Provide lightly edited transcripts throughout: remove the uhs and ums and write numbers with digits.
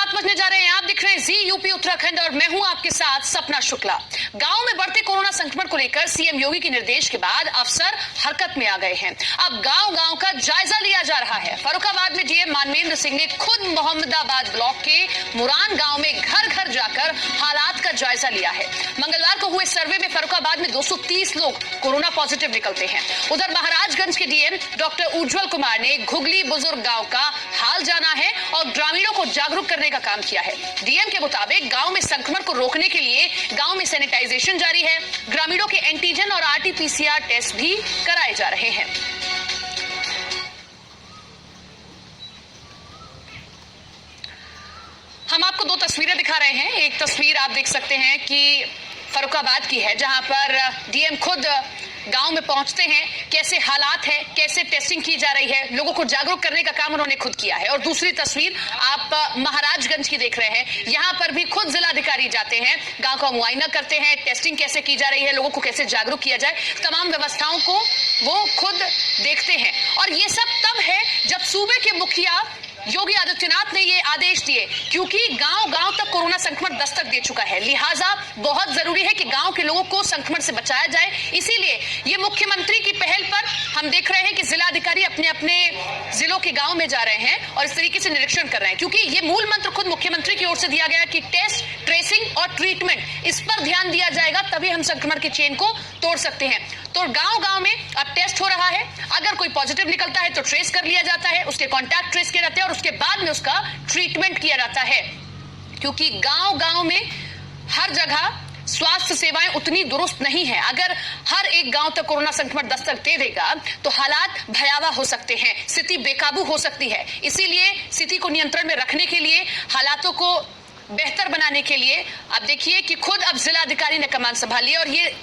7 बजने जा रहे हैं। आप दिख रहे हैं जी यूपी उत्तराखंड और मैं हूं आपके साथ सपना शुक्ला। गांव में बढ़ते कोरोना संक्रमण को लेकर सीएम योगी के निर्देश के बाद अफसर हरकत में आ गए हैं। अब गांव-गांव का जायजा लिया जा रहा है। फर्रुखाबाद में डीएम मानवेंद्र सिंह ने खुद मोहम्मदाबाद ब्लॉक के मुरान गांव में घर-घर जाकर हालात का जायजा लिया है। मंगलवार को हुए सर्वे में फर्रुखाबाद में 230 लोग कोरोना पॉजिटिव निकलते हैं। उधर महाराजगंज के डीएम डॉक्टर उज्जवल कुमार ने घुगली बुजुर्ग गांव का हाल जाना है और ग्रामीणों को जागरूक करने का काम किया है। डीएम के मुताबिक गांव में संक्रमण को रोकने के लिए गांव में सैनिटाइजेशन जारी है। ग्रामीणों के एंटीजन और आरटीपीसीआर टेस्ट भी कराए जा रहे हैं। हम आपको दो तस्वीरें दिखा रहे हैं। एक तस्वीर आप देख सकते हैं कि फर्रुखाबाद की है, जहां पर डीएम खुद गांव में पहुंचते हैं, कैसे हालात है, कैसे टेस्टिंग की जा रही है, लोगों को जागरूक करने का काम उन्होंने खुद किया है। और दूसरी तस्वीर आप महाराजगंज की देख रहे हैं। यहां पर भी खुद जिलाधिकारी जाते हैं, गांव का मुआयना करते हैं, टेस्टिंग कैसे की जा रही है, लोगों को कैसे जागरूक किया जाए, तमाम व्यवस्थाओं को वो खुद देखते हैं। और ये सब तब है जब सूबे के मुखिया योगी आदित्यनाथ ने ये आदेश दिए, क्योंकि गांव-गांव तक कोरोना संक्रमण दस्तक दे चुका है। लिहाजा बहुत जरूरी है कि गांव के लोगों को संक्रमण से बचाया जाए। इसीलिए ये मुख्यमंत्री की पहल पर हम देख रहे हैं कि जिलाधिकारी अपने-अपने जिलों के गांव में जा रहे हैं और इस तरीके से निरीक्षण कर रहे हैं, क्योंकि ये मूल मंत्र खुद मुख्यमंत्री की ओर से दिया गया कि टेस्ट, ट्रेसिंग और ट्रीटमेंट, इस पर ध्यान दिया जाएगा, तभी हम संक्रमण की चेन को तोड़ सकते हैं। तो गांव-गांव में अब टेस्ट हो रहा है। अगर कोई पॉजिटिव निकलता है तो ट्रेस कर लिया जाता है, उसके कॉन्टैक्ट ट्रेस किए जाते हैं और उसके बाद में उसका ट्रीटमेंट किया जाता है, क्योंकि गांव-गांव में हर जगह स्वास्थ्य सेवाएं उतनी दुरुस्त नहीं है। अगर हर एक गांव तक कोरोना संक्रमण दस्तक दे देगा तो हालात भयावह हो सकते हैं, स्थिति बेकाबू हो सकती है। इसीलिए स्थिति को नियंत्रण में रखने के लिए, हालातों को बेहतर बनाने के लिए अब देखिए कि खुद अब जिलाधिकारी ने कमान संभाली। और ये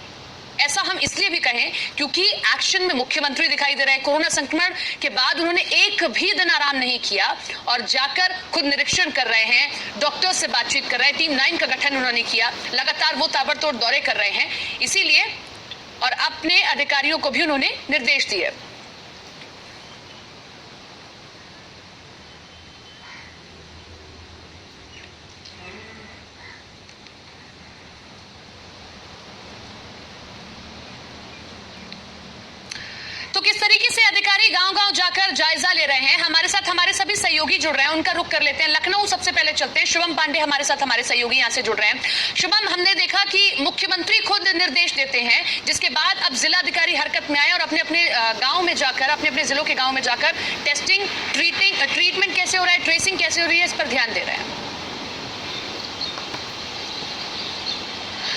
ऐसा हम इसलिए भी कहें क्योंकि एक्शन में मुख्यमंत्री दिखाई दे रहे हैं। कोरोना संक्रमण के बाद उन्होंने एक भी दिन आराम नहीं किया और जाकर खुद निरीक्षण कर रहे हैं, डॉक्टर से बातचीत कर रहे हैं, टीम 9 का गठन उन्होंने किया। लगातार वो ताबड़तोड़ दौरे कर रहे हैं। इसीलिए और अपने अधिकारियों को भी उन्होंने निर्देश दिए। तो किस तरीके से अधिकारी गांव-गांव जाकर जायजा ले रहे हैं, हमारे साथ हमारे सभी सहयोगी जुड़ रहे हैं, उनका रुख कर लेते हैं। लखनऊ सबसे पहले चलते हैं। शुभम पांडे हमारे साथ, हमारे सहयोगी यहां से जुड़ रहे हैं। शुभम, हमने देखा कि मुख्यमंत्री खुद निर्देश देते हैं, जिसके बाद अब जिलाधिकारी हरकत में आए और अपने गांव में जाकर, अपने जिलों के गांव में जाकर टेस्टिंग, ट्रीटमेंट कैसे हो रहा है, ट्रेसिंग कैसे हो रही है, इस पर ध्यान दे रहे हैं।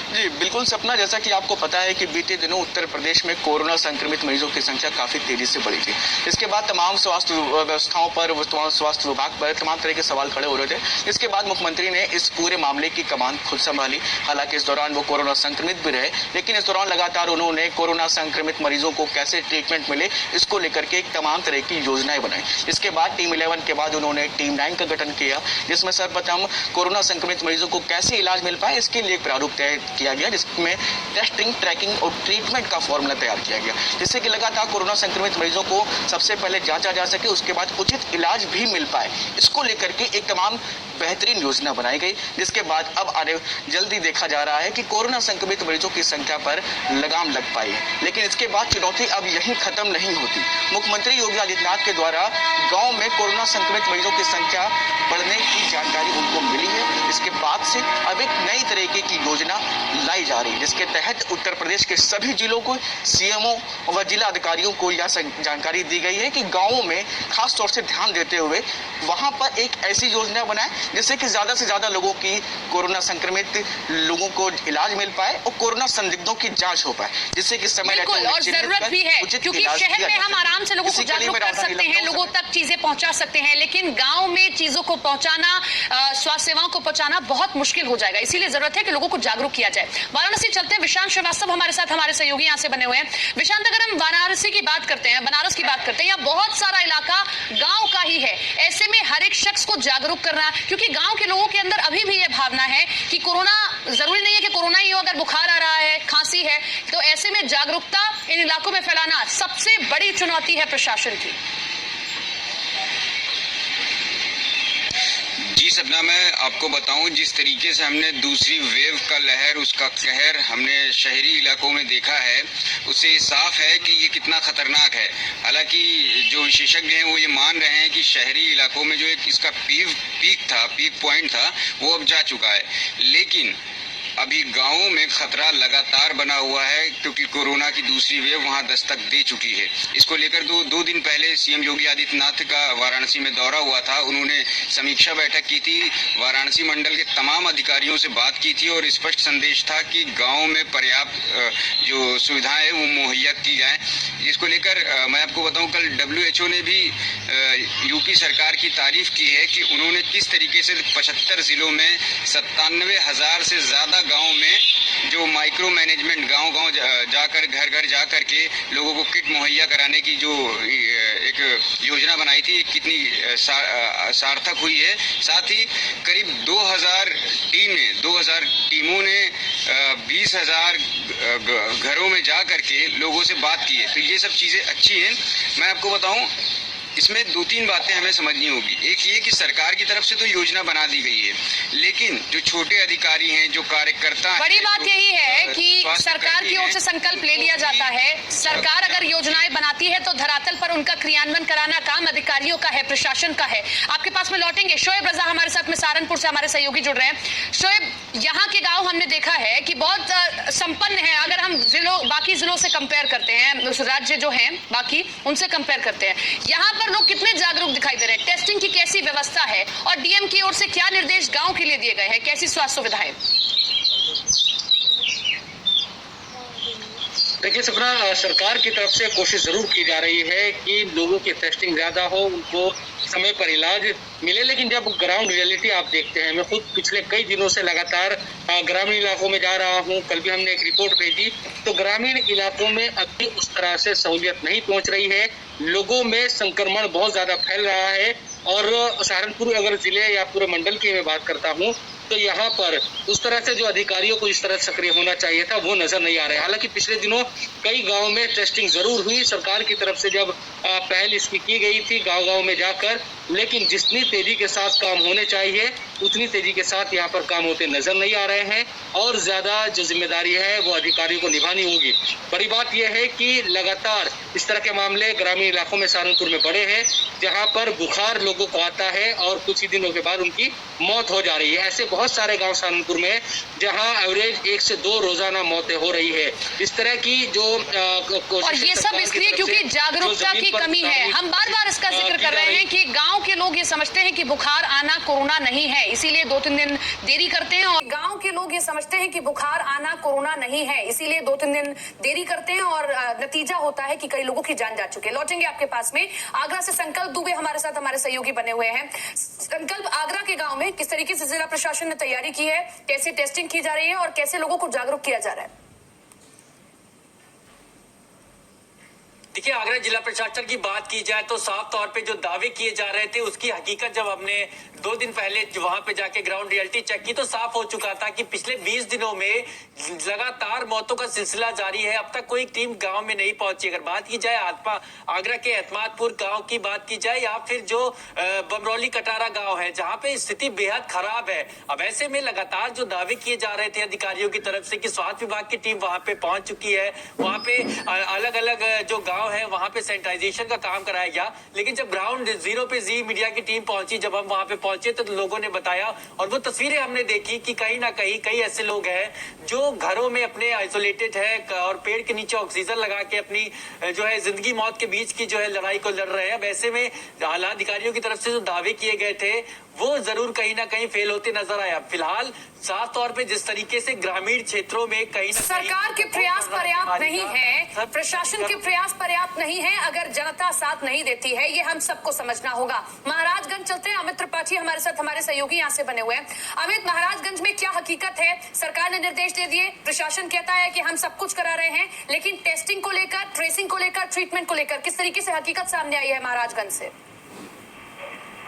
जी बिल्कुल सपना, जैसा कि आपको पता है कि बीते दिनों उत्तर प्रदेश में कोरोना संक्रमित मरीजों की संख्या काफी तेजी से बढ़ी थी। इसके बाद तमाम स्वास्थ्य व्यवस्थाओं पर, स्वास्थ्य विभाग पर तमाम तरह के सवाल खड़े हो रहे थे। इसके बाद मुख्यमंत्री ने इस पूरे मामले की कमान खुद संभाली। हालांकि इस दौरान वो कोरोना संक्रमित भी रहे, लेकिन इस दौरान लगातार उन्होंने कोरोना संक्रमित मरीजों को कैसे ट्रीटमेंट मिले, इसको लेकर के तमाम तरह की योजनाएं बनाई। इसके बाद टीम 11 के बाद उन्होंने टीम 9 का गठन किया, जिसमें सर्वप्रथम कोरोना संक्रमित मरीजों को कैसे इलाज मिल पाए, इसके लिए एक प्रारूप तय किया गया, जिसमें टेस्टिंग, ट्रैकिंग और ट्रीटमेंट का फॉर्मूला तैयार किया गया, जिससे कि लगातार कोरोना संक्रमित मरीजों को सबसे पहले जांचा जा सके, उसके बाद उचित इलाज भी मिल पाए। इसको लेकर के एक तमाम बेहतरीन योजना बनाई गई, जिसके बाद अब आने जल्दी देखा जा रहा है कि कोरोना संक्रमित मरीजों की संख्या पर लगाम लग पाई है। लेकिन इसके बाद चुनौती अब यहीं खत्म नहीं होती। मुख्यमंत्री योगी आदित्यनाथ के द्वारा गांव में कोरोना संक्रमित मरीजों की संख्या बढ़ने की जानकारी उनको मिली है। इसके बाद से अब एक नई तरीके की योजना लाई जा रही है, जिसके तहत उत्तर प्रदेश के सभी जिलों को, सीएमओ व जिला अधिकारियों को यह जानकारी दी गई है कि गांवों में खास तौर से ध्यान देते हुए वहां पर एक ऐसी योजना बनाए जिससे कि ज्यादा से ज्यादा लोगों की, कोरोना संक्रमित लोगों को इलाज मिल पाए और कोरोना संदिग्धों की जांच हो पाए, जिससे कि समय और जरूरत भी है, क्योंकि शहर में हम आराम से लोगों को जागरूक कर सकते हैं, लोगों तक चीजें पहुंचा सकते हैं, लेकिन गांव में चीजों को पहुंचाना, स्वास्थ्य सेवाओं को पहुंचाना बहुत मुश्किल हो जाएगा। इसीलिए जरूरत है कि लोगों को जागरूक किया जाए। वाराणसी चलते हैं। विशांत श्रीवास्तव हमारे साथ, हमारे सहयोगी यहां से बने हुए हैं। विशांत, अगर हम वाराणसी की बात करते हैं, बनारस की बात करते हैं, यहाँ बहुत सारा इलाका गांव का ही है। ऐसे में हर एक शख्स को जागरूक करना, क्योंकि गांव के लोगों के अंदर अभी भी यह भावना है कि कोरोना जरूरी नहीं है कि कोरोना ही हो, अगर बुखार आ रहा है, खांसी है, तो ऐसे में जागरूकता इन इलाकों में फैलाना सबसे बड़ी चुनौती है प्रशासन की। जी जी सपना, मैं आपको बताऊं जिस तरीके से हमने दूसरी वेव का लहर, उसका कहर हमने शहरी इलाकों में देखा है, उससे साफ है कि ये कितना खतरनाक है। हालांकि जो विशेषज्ञ हैं वो ये मान रहे हैं कि शहरी इलाकों में जो एक इसका पीक पॉइंट था वो अब जा चुका है, लेकिन अभी गांवों में खतरा लगातार बना हुआ है क्योंकि कोरोना की दूसरी वेव वहां दस्तक दे चुकी है। इसको लेकर दो दिन पहले सीएम योगी आदित्यनाथ का वाराणसी में दौरा हुआ था। उन्होंने समीक्षा बैठक की थी, वाराणसी मंडल के तमाम अधिकारियों से बात की थी और स्पष्ट संदेश था कि गाँव में पर्याप्त जो सुविधाएं है वो मुहैया की जाए। जिसको लेकर मैं आपको बताऊं, कल WHO ने भी यूपी सरकार की तारीफ की है कि उन्होंने किस तरीके से 75 जिलों में 97,000 से ज्यादा गांव में जो माइक्रो मैनेजमेंट गांव जाकर घर जाकर के लोगों को किट मुहैया कराने की जो एक योजना बनाई थी, कितनी सार्थक हुई है। साथ ही करीब 2000 टीमों ने 20,000 घरों में जा करके लोगों से बात की है। तो ये सब चीजें अच्छी हैं। मैं आपको बताऊं, इसमें 2-3 बातें हमें समझनी होगी। एक ये कि सरकार की तरफ से तो योजना बना दी गई है, लेकिन जो छोटे अधिकारी हैं, जो कार्यकर्ता हैं, बड़ी बात यही है कि सरकार की ओर से संकल्प ले लिया जाता है। सरकार अगर योजनाएं बनाती है तो धरातल पर उनका क्रियान्वयन कराना काम अधिकारियों का है, प्रशासन का है। आपके पास में लौटेंगे। शोएब रजा हमारे साथ में सहारनपुर से हमारे सहयोगी जुड़ रहे हैं। शोएब, यहाँ के गाँव हमने देखा है कि बहुत संपन्न है। अगर हम बाकी जिलों से कंपेयर करते हैं, उस राज्य जो है बाकी उनसे कंपेयर करते हैं, यहाँ पर लोग कितने जागरूक दिखाई दे रहे हैं? टेस्टिंग की कैसी व्यवस्था है और डीएम की ओर से क्या निर्देश गांव के लिए दिए गए हैं? कैसी स्वास्थ्य सुविधाएं? देखिए सपना, सरकार की तरफ से कोशिश जरूर की जा रही है कि लोगों की टेस्टिंग ज्यादा हो, उनको समय पर इलाज मिले, लेकिन जब ग्राउंड रियलिटी आप देखते हैं, मैं खुद पिछले कई दिनों से लगातार ग्रामीण इलाकों में जा रहा हूं। कल भी हमने एक रिपोर्ट भेजी, तो ग्रामीण इलाकों में अभी उस तरह से सहूलियत नहीं पहुंच रही है। लोगों में संक्रमण बहुत ज्यादा फैल रहा है और सहारनपुर अगर जिले या पूरे मंडल की मैं बात करता हूं तो यहाँ पर उस तरह से जो अधिकारियों को इस तरह सक्रिय होना चाहिए था वो नजर नहीं आ रहा है। हालांकि पिछले दिनों कई गांवों में टेस्टिंग जरूर हुई सरकार की तरफ से, जब पहल इसकी की गई थी गांव-गांव में जाकर, लेकिन जितनी तेजी के साथ काम होने चाहिए उतनी तेजी के साथ यहाँ पर काम होते नजर नहीं आ रहे हैं और ज्यादा जो जिम्मेदारी है वो अधिकारियों को निभानी होगी। बड़ी बात यह है कि लगातार इस तरह के मामले ग्रामीण इलाकों में सहारनपुर में बढ़े हैं, जहाँ पर बुखार लोगों को आता है और कुछ ही दिनों के बाद उनकी मौत हो जा रही है। ऐसे बहुत सारे गांव सहारनपुर में जहां एवरेज 1 से 2 रोजाना मौतें हो रही है। इस तरह की जो और ये सब इसलिए क्योंकि जागरूकता की कमी है। हम बार बार इसका जिक्र कर रहे हैं कि गांव के लोग ये समझते हैं कि बुखार आना कोरोना नहीं है, इसीलिए 2-3 दिन देरी करते हैं। और गांव के लोग ये समझते हैं कि बुखार आना कोरोना नहीं है, इसीलिए 2-3 दिन देरी करते हैं और नतीजा होता है कि कई लोगों की जान जा चुकी है। लौटेंगे आपके पास में। आगरा से संकल्प दुबे हमारे साथ हमारे सहयोगी बने हुए हैं। संकल्प, आगरा के गांव में किस तरीके से जिला प्रशासन ने तैयारी की है, कैसे टेस्टिंग की जा रही है और कैसे लोगों को जागरूक किया जा रहा है? देखिए, आगरा जिला प्रशासन की बात की जाए तो साफ तौर पे जो दावे किए जा रहे थे उसकी हकीकत जब हमने 2 दिन पहले वहां पे जाके ग्राउंड रियलिटी चेक की तो साफ हो चुका था कि पिछले 20 दिनों में लगातार मौतों का सिलसिला जारी है। अब तक कोई टीम गांव में नहीं पहुंची। अगर बात की जाए आगरा के एतमादपुर गांव की बात की जाए या फिर जो बमरौली कटारा गांव है जहां पे स्थिति बेहद खराब है। अब ऐसे में लगातार जो दावे किए जा रहे थे अधिकारियों की तरफ से कि स्वास्थ्य विभाग की टीम वहां पे पहुंच चुकी है, वहां पे अलग अलग जो गांव है वहां पे सैनिटाइजेशन का काम कराया गया, लेकिन जब ग्राउंड जीरो पे जी मीडिया की टीम पहुंची, जब हम वहां पे पहुंचे तो लोगों ने बताया और वो तस्वीरें हमने देखी कि कहीं ना कहीं कई ऐसे लोग हैं जो घरों में अपने आइसोलेटेड है और पेड़ के नीचे ऑक्सीजन लगा के अपनी जो है जिंदगी मौत के बीच की जो है लड़ाई को लड़ रहे हैं। अब ऐसे में आला अधिकारियों की तरफ से जो दावे किए गए थे वो जरूर कहीं ना कहीं फेल होते नजर आया। फिलहाल साफ तौर पे जिस तरीके से ग्रामीण क्षेत्रों में कहीं ना सरकार के प्रयास पर्याप्त नहीं है, प्रशासन के प्रयास पर्याप्त नहीं है, अगर जनता साथ नहीं देती है, ये हम सबको समझना होगा। महाराजगंज चलते हैं, अमित त्रिपाठी हमारे साथ हमारे सहयोगी यहाँ से बने हुए हैं। अमित, महाराजगंज में क्या हकीकत है? सरकार ने निर्देश दे दिए, प्रशासन कहता है कि हम सब कुछ करा रहे हैं, लेकिन टेस्टिंग को लेकर, ट्रेसिंग को लेकर, ट्रीटमेंट को लेकर किस तरीके से हकीकत सामने आई है महाराजगंज से?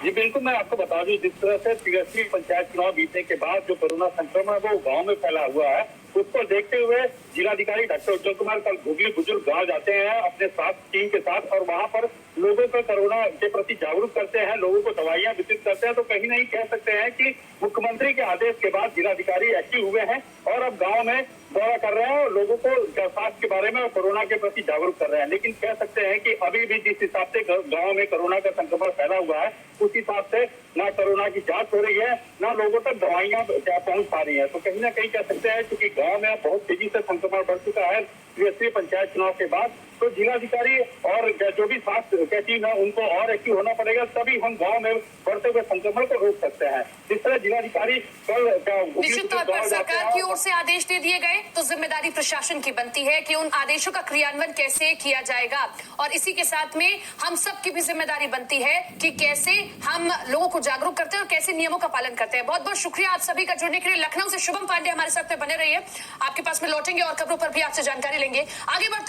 जी बिल्कुल, मैं आपको बता दूं, जिस तरह से पिछली पंचायत चुनाव बीतने के बाद जो कोरोना संक्रमण है वो गांव में फैला हुआ है, उसको देखते हुए जिलाधिकारी डॉक्टर उत्तम कुमार कल घुगली बुजुर्ग गांव जाते हैं अपने साथ टीम के साथ और वहां पर लोगों को कोरोना के प्रति जागरूक करते हैं, लोगों को दवाइयां वितरित करते हैं। तो कहीं नहीं कह सकते हैं कि मुख्यमंत्री के आदेश के बाद जिलाधिकारी एक्टिव हुए हैं और अब गांव में दौरा कर रहे हैं और लोगों को स्वास्थ्य के बारे में और कोरोना के प्रति जागरूक कर रहे हैं। लेकिन कह सकते हैं कि अभी भी जिस हिसाब से गांव में कोरोना का संक्रमण फैला हुआ है उस हिसाब से ना कोरोना की जांच हो रही है, ना लोगों तक दवाइयां पहुंच पा रही है। तो कहीं ना कहीं कह सकते हैं क्योंकि गांव में बहुत तेजी से संक्रमण बढ़ चुका है त्रिस्तरीय पंचायत चुनाव के बाद, तो जिलाधिकारी और जो भी स्वास्थ्य टीम है उनको और एक्टिव होना पड़ेगा, तभी हम गांव में बढ़ते हुए संक्रमण को रोक सकते हैं। जिस तरह जिलाधिकारी कल निश्चित तौर पर सरकार की ओर से आदेश दे दिए गए तो जिम्मेदारी प्रशासन की बनती है कि उन आदेशों का क्रियान्वयन कैसे किया जाएगा, और इसी के साथ में हम सब की भी जिम्मेदारी बनती है कि कैसे हम लोगों को जागरूक करते हैं और कैसे नियमों का पालन करते हैं। बहुत बहुत शुक्रिया आप सभी का जुड़ने के लिए। लखनऊ से शुभम पांडे हमारे साथ में बने रहिए, आपके पास में लौटेंगे और खबरों पर भी आपसे जानकारी लेंगे। आगे बढ़ते